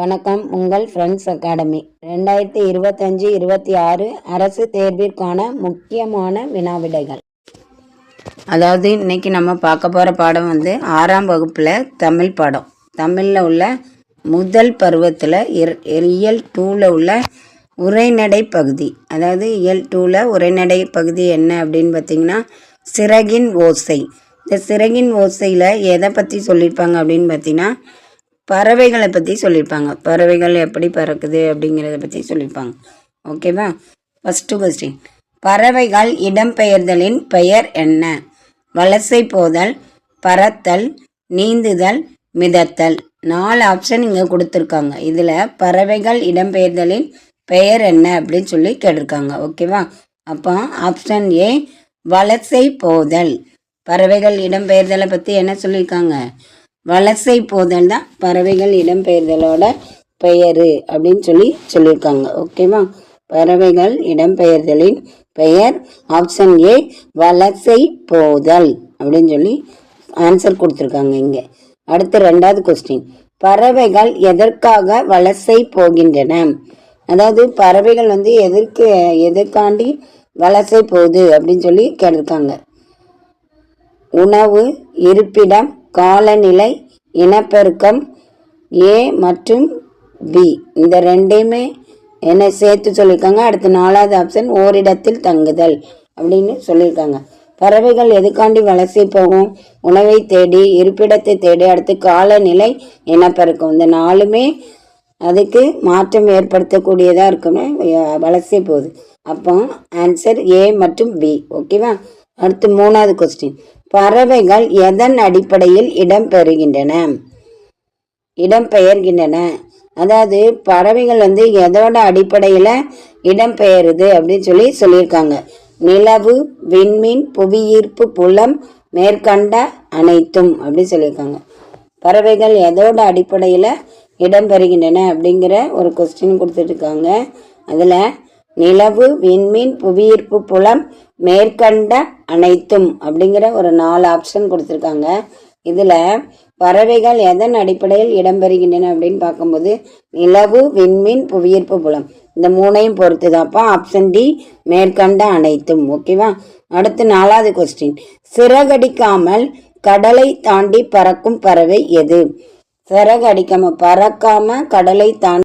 வணக்கம். உங்கள் friends academy 2025-26 அரசு தேர்விற்கான முக்கியமான வினாவிடைகள். அதாவது இன்னைக்கு நம்ம பார்க்க போகிற பாடம் 6ஆம் வகுப்பில் தமிழ் பாடம். தமிழில் உள்ள முதல் பருவத்தில் இயல் 2ல் உள்ள உரைநடை பகுதி. அதாவது இயல் 2ல் உரைநடை பகுதி என்ன அப்படின்னு பார்த்திங்கன்னா சிறகின் ஓசை. இந்த சிறகின் ஓசையில் எதை பற்றி சொல்லியிருப்பாங்க அப்படின்னு பார்த்திங்கன்னா பறவைகளை பற்றி சொல்லியிருப்பாங்க. பறவைகள் எப்படி பறக்குது அப்படிங்கிறத பற்றி சொல்லியிருப்பாங்க. ஓகேவா? ஃபஸ்ட்டு கொஸ்டின், பறவைகள் இடம்பெயர்தலின் பெயர் என்ன? வலசை போதல், பறத்தல், நீந்துதல், மிதத்தல். 4 ஆப்ஷன் இங்கே கொடுத்துருக்காங்க. இதில் பறவைகள் இடம்பெயர்தலின் பெயர் என்ன அப்படின்னு சொல்லி கேட்டிருக்காங்க. ஓகேவா? அப்போ ஆப்ஷன் ஏ வலசை போதல். பறவைகள் இடம்பெயர்தலை பற்றி என்ன சொல்லியிருக்காங்க? வலசை போதல் தான் பறவைகள் இடம்பெயர்தலோட பெயர் அப்படின்னு சொல்லியிருக்காங்க. ஓகேவா? பறவைகள் இடம்பெயர்தலின் பெயர் ஆப்ஷன் ஏ வலசை போதல் அப்படின்னு சொல்லி ஆன்சர் கொடுத்துருக்காங்க இங்கே. அடுத்து 2வது கொஸ்டின், பறவைகள் எதற்காக வலசை போகின்றன? அதாவது பறவைகள் எதற்காண்டி வலசை போகுது அப்படின்னு சொல்லி கேட்டிருக்காங்க. உணவு, இருப்பிடம், காலநிலை, இனப்பெருக்கம். ஏ மற்றும் பி இந்த ரெண்டையுமே என்ன சேர்த்து சொல்லியிருக்காங்க. அடுத்து 4வது ஆப்ஷன் ஓரிடத்தில் தங்குதல் அப்படின்னு சொல்லியிருக்காங்க. பறவைகள் எதுக்காண்டி வலசை போகும்? உணவை தேடி, இருப்பிடத்தை தேடி, அடுத்து காலநிலை, இனப்பெருக்கம். இந்த 4மே அதுக்கு மாற்றம் ஏற்படுத்தக்கூடியதாக இருக்குன்னு வலசை போகுது. அப்போ ஆன்சர் ஏ மற்றும் பி. ஓகேவா? அடுத்து 3வது கொஸ்டின், பறவைகள் எதன் அடிப்படையில் இடம்பெயர்கின்றன? அதாவது பறவைகள் எதோட அடிப்படையில் இடம்பெயருது அப்படின்னு சொல்லியிருக்காங்க. நிலவு, விண்மீன், புவியீர்ப்பு புலம், மேற்கண்ட அனைத்தும் அப்படின்னு சொல்லியிருக்காங்க. பறவைகள் எதோட அடிப்படையில் இடம்பெறுகின்றன அப்படிங்கிற ஒரு கொஸ்டின் கொடுத்துட்ருக்காங்க. அதில் நிலவு, விண்மீன், புவியீர்ப்பு புலம், மேற்கண்ட அனைத்தும் அப்படிங்கிற ஒரு 4 ஆப்ஷன் கொடுத்துருக்காங்க. இதில் பறவைகள் எதன் அடிப்படையில் இடம்பெறுகின்றன அப்படின்னு பார்க்கும்போது நிலவு, விண்மீன், புவியீர்ப்பு புலம் இந்த 3ஐயும் பொறுத்து தான்ப்பா ஆப்ஷன் டி மேற்கண்ட அனைத்தும். ஓகேவா? அடுத்து 4வது கொஸ்டின், சிறகடிக்காமல் கடலை தாண்டி பறக்கும் பறவை எது? சிறகடிக்காம பறக்காம கடலை தாண்டி